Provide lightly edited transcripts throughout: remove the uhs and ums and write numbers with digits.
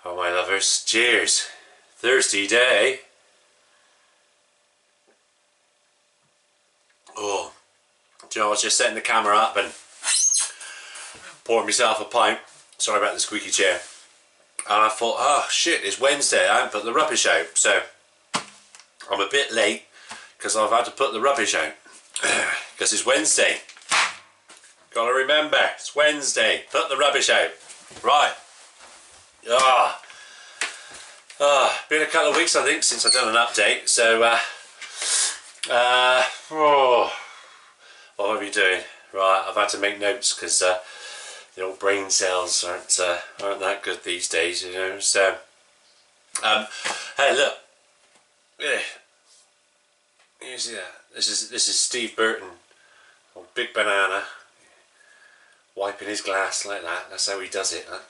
Oh my lovers, cheers. Thirsty day. Oh, do you know, I was just setting the camera up and pouring myself a pint. Sorry about the squeaky chair. And I thought, oh shit, it's Wednesday, I haven't put the rubbish out. So I'm a bit late because I've had to put the rubbish out. Because it's Wednesday. Gotta remember, it's Wednesday. Put the rubbish out. Right. Been a couple of weeks I think since I've done an update. So what have you doing? Right, I've had to make notes because the old brain cells aren't that good these days, you know. So hey, look, you see that? This is Steve Burton, old Big Banana, wiping his glass like that. That's how he does it, huh?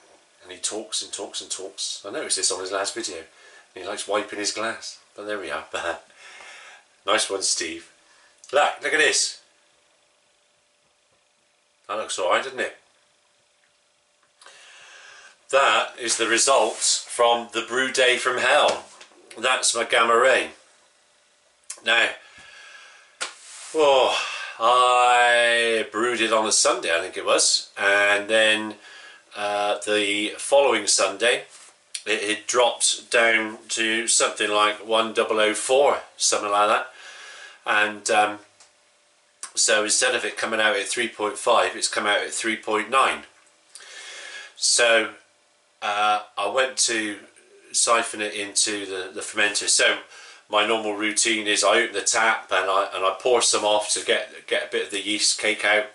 And he talks and talks and talks. I noticed this on his last video. He likes wiping his glass. But there we are. Nice one, Steve. Look at this. That looks alright, doesn't it? That is the results from the brew day from hell. That's my gamma ray. Now, I brewed it on a Sunday, I think it was, and then the following Sunday it dropped down to something like 1004, something like that, and so instead of it coming out at 3.5, it's come out at 3.9. So I went to siphon it into the fermenter. So my normal routine is I open the tap and I pour some off to get a bit of the yeast cake out,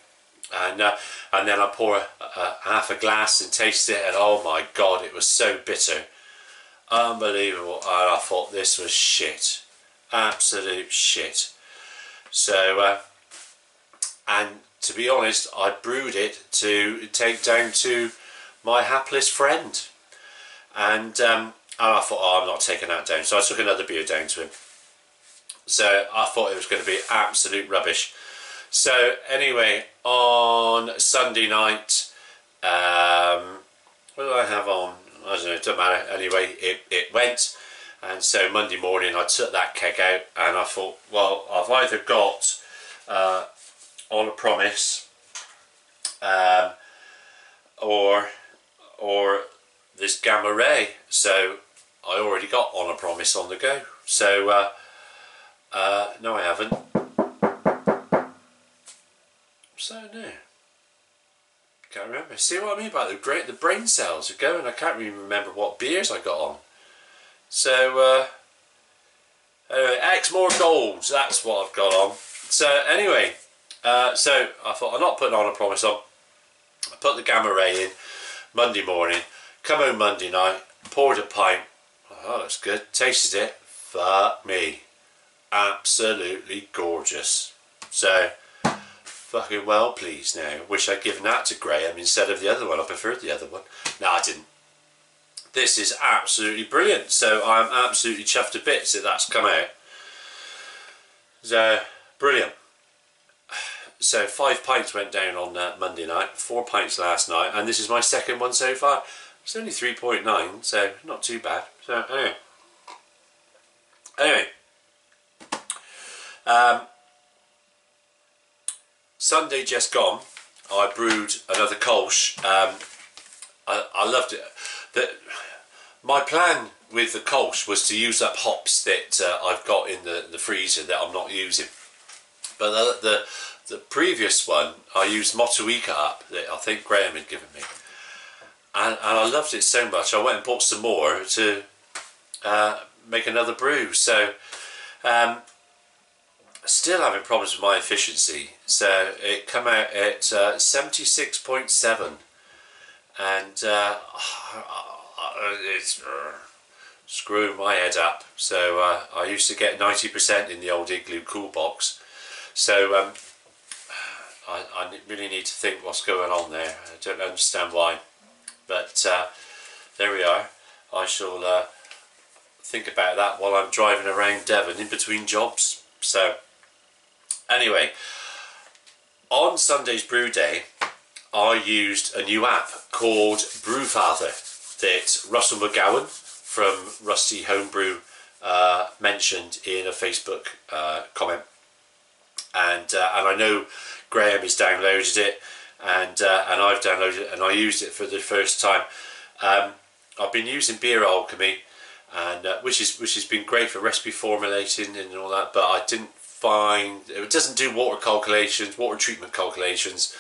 and then I pour half a glass and taste it, and oh my god, it was so bitter, unbelievable. And I thought this was shit, absolute shit. So and to be honest, I brewed it to take down to my hapless friend, and I thought, oh, I'm not taking that down. So I took another beer down to him. So I thought it was going to be absolute rubbish. So anyway, on Sunday night, what did I have on? I don't know, it doesn't matter. Anyway, it went. And so Monday morning I took that keg out and I thought, well, I've either got On a Promise or this gamma ray. So I already got On a Promise on the go. So no, I haven't. So no, can't remember. See what I mean about the brain cells are going. I can't even remember what beers I got on. So anyway, X More Golds, that's what I've got on. So anyway, so I thought I'm not putting On a Promise on. I put the gamma ray in Monday morning, come home Monday night, poured a pint. Oh, that's good. Tasted it. Fuck me, absolutely gorgeous. So fucking well pleased now. Wish I'd given that to Graham instead of the other one. I preferred the other one. No, I didn't. This is absolutely brilliant. So I'm absolutely chuffed to bits that that's come out. So brilliant. So 5 pints went down on Monday night, 4 pints last night, and this is my second one so far. It's only 3.9, so not too bad. So anyway, Sunday just gone, I brewed another Kolsch. I loved it. My plan with the Kolsch was to use up hops that I've got in the freezer that I'm not using. But the previous one, I used Motueka up that I think Graham had given me. And I loved it so much, I went and bought some more to make another brew. So still having problems with my efficiency. So it come out at 76.7, and it's screwing my head up. So I used to get 90% in the old Igloo Cool Box. So I really need to think what's going on there. I don't understand why, but there we are. I shall think about that while I'm driving around Devon in between jobs. So anyway, on Sunday's brew day I used a new app called Brewfather. that Russell McGowan from Rusty Homebrew mentioned in a Facebook comment, and I know Graham has downloaded it, and I've downloaded it, and I used it for the first time. I've been using Beer Alchemy, and which has been great for recipe formulating and all that, but I didn't find it doesn't do water calculations, water treatment calculations.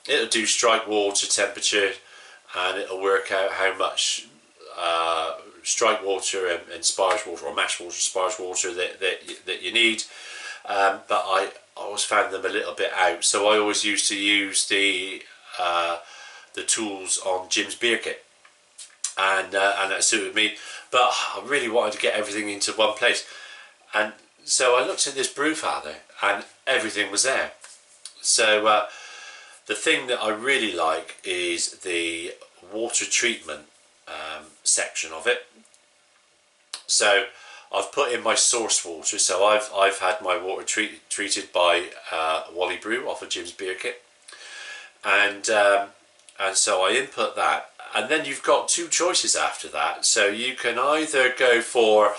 It'll do strike water temperature, and it'll work out how much strike water and sparge water, or mash water, sparge water that you need. But I always found them a little bit out, so I always used to use the tools on Jim's Beer Kit, and that suited me. But I really wanted to get everything into one place, and so I looked at this brew father, and everything was there. So the thing that I really like is the water treatment section of it. So I've put in my source water, so I've had my water treated by Wally Brew off of Jim's Beer Kit, and so I input that, and then you've got two choices after that. So you can either go for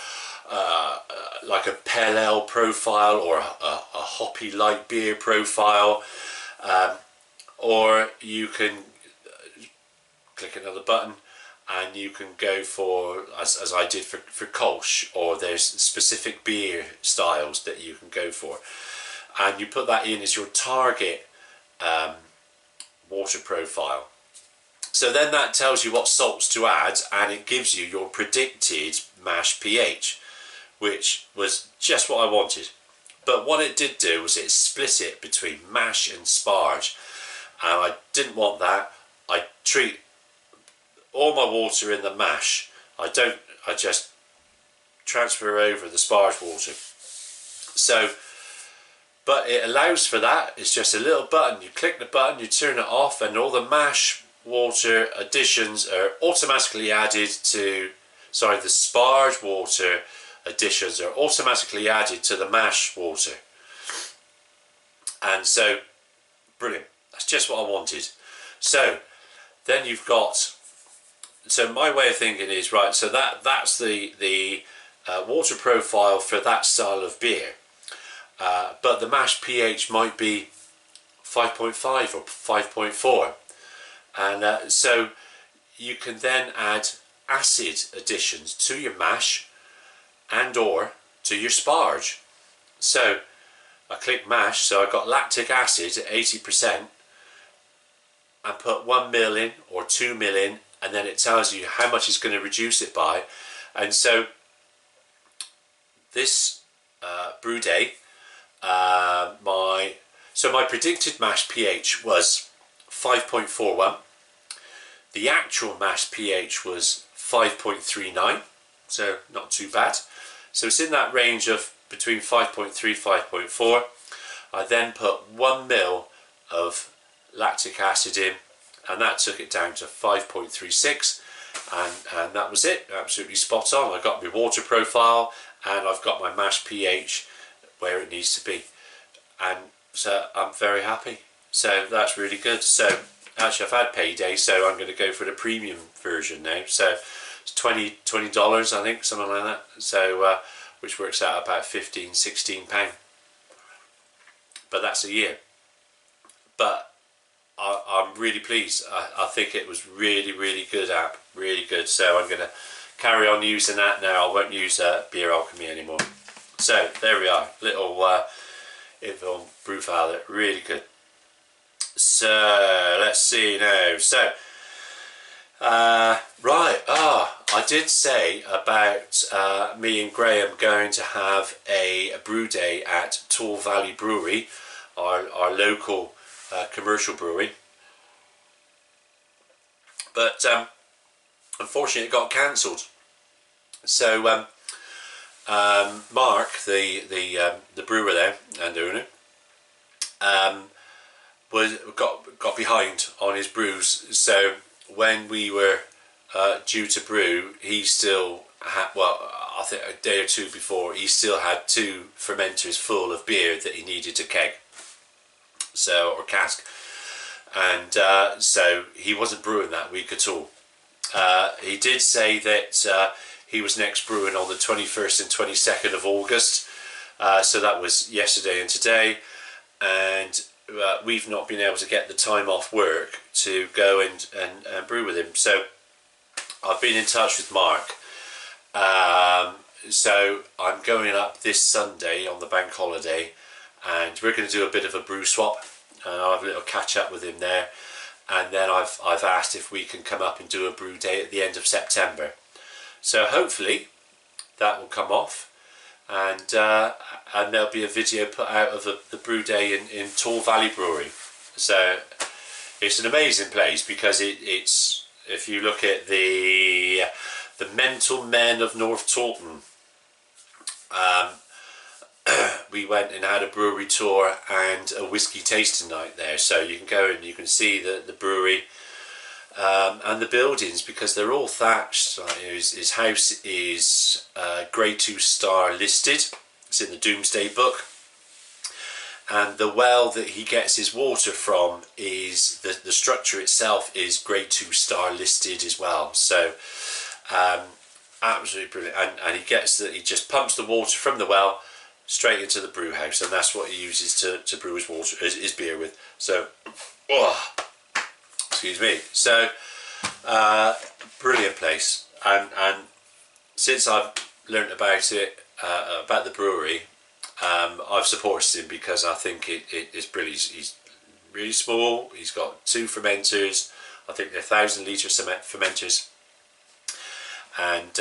like a pale ale profile, or a hoppy light beer profile, or you can click another button and you can go for, as I did for Kolsch, or there's specific beer styles that you can go for, and you put that in as your target water profile. So then that tells you what salts to add, and it gives you your predicted mash pH, which was just what I wanted. But what it did do was it split it between mash and sparge, and I didn't want that. I treat all my water in the mash. I just transfer over the sparge water. So, but it allows for that. It's just a little button. You click the button, you turn it off, and all the mash water additions are automatically added to, sorry, the sparge water additions are automatically added to the mash water. And so, brilliant. That's just what I wanted. So then you've got, so my way of thinking is, right, so that's the water profile for that style of beer, but the mash pH might be 5.5 or 5.4, and so you can then add acid additions to your mash and or to your sparge. So I click mash, so I got lactic acid at 80%, and put 1 ml in or 2 ml in, and then it tells you how much it's going to reduce it by. And so this brew day, my predicted mash pH was 5.41. The actual mash pH was 5.39, so not too bad. So it's in that range of between 5.3 5.4. I then put 1 ml of lactic acid in, and that took it down to 5.36, and that was it. Absolutely spot on. I got my water profile, and I've got my mash pH where it needs to be, and so I'm very happy. So that's really good. So actually I've had payday, so I'm going to go for the premium version now. So it's $20 I think, something like that. So which works out about £15–16, but that's a year. But I'm really pleased. I think it was really good app, really good. So I'm going to carry on using that now. I won't use Beer Alchemy anymore. So there we are, little info brew father, really good. So let's see now. So right, I did say about me and Graham going to have a brew day at Tall Valley Brewery, our local commercial brewery, but unfortunately it got cancelled. So Mark, the brewer there and owner, got behind on his brews. So when we were due to brew, he still had, well, I think a day or two before, he still had 2 fermenters full of beer that he needed to keg, so, or cask, and so he wasn't brewing that week at all. He did say that he was next brewing on the 21st and 22nd of August, so that was yesterday and today, and we've not been able to get the time off work to go and brew with him. So I've been in touch with Mark, so I'm going up this Sunday on the bank holiday, and we're going to do a bit of a brew swap. I'll have a little catch up with him there, and then I've asked if we can come up and do a brew day at the end of September. So hopefully that will come off, and there'll be a video put out of the brew day in Tall Valley Brewery. So it's an amazing place, because it's, if you look at the Mental Men of North Taunton, we went and had a brewery tour and a whiskey tasting night there, so you can go and you can see the brewery and the buildings, because they're all thatched. His house is Grade 2 star listed. It's in the Doomsday Book, and the well that he gets his water from is the structure itself is Grade 2 star listed as well. So absolutely brilliant. And he just pumps the water from the well straight into the brew house, and that's what he uses to brew his water, his beer with. So, oh, excuse me. So, brilliant place. And since I've learnt about it, about the brewery, I've supported him, because I think it's brilliant. He's really small. He's got 2 fermenters. I think they're 1,000 litre fermenters. And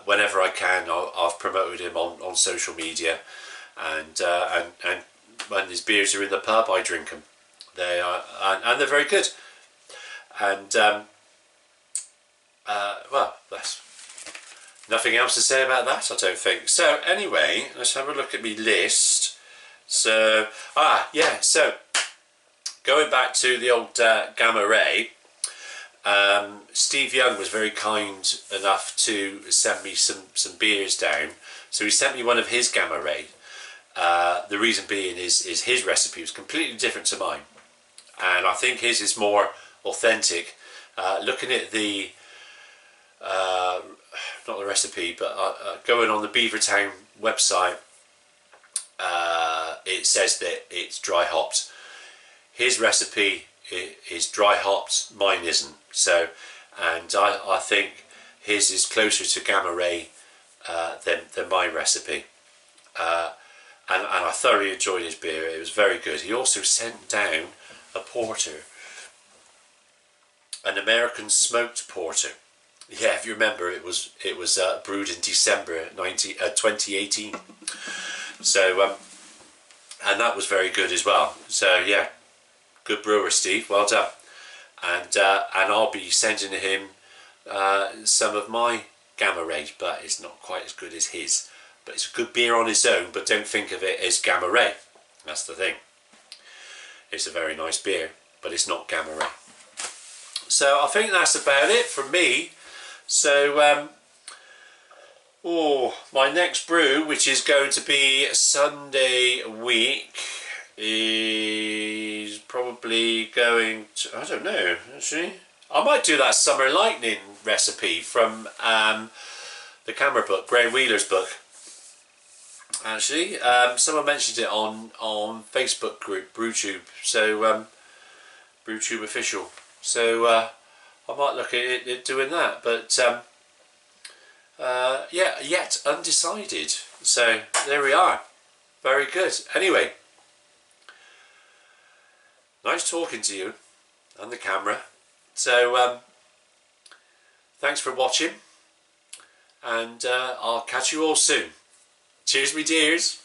whenever I can, I've promoted him on social media, and when his beers are in the pub, I drink them. They are, and they're very good. And well, that's nothing else to say about that, I don't think. So anyway, let's have a look at my list. So yeah, so going back to the old Gamma Ray. Steve Young was very kind enough to send me some beers down, so he sent me one of his Gamma Ray. The reason being is his recipe was completely different to mine, and I think his is more authentic. Looking at the not the recipe, but going on the Beavertown website, it says that it's dry hopped. His recipe is dry hopped, mine isn't. So, and I think his is closer to Gamma Ray than my recipe. And I thoroughly enjoyed his beer. It was very good. He also sent down a porter, an American smoked porter. Yeah, if you remember, it was brewed in December 2018. So, and that was very good as well. So yeah, good brewer, Steve. Well done. And I'll be sending him some of my Gamma Ray, but it's not quite as good as his. But it's a good beer on its own, but don't think of it as Gamma Ray. That's the thing. It's a very nice beer, but it's not Gamma Ray. So I think that's about it from me. So my next brew, which is going to be Sunday week, is probably going to, I don't know, actually. I might do that Summer Lightning recipe from the camera book, Graham Wheeler's book. Actually, someone mentioned it on Facebook group BrewTube, so BrewTube official. So I might look at it doing that, but yeah, yet undecided. So there we are. Very good. Anyway, nice talking to you and the camera. So thanks for watching, and I'll catch you all soon. Cheers, me dears.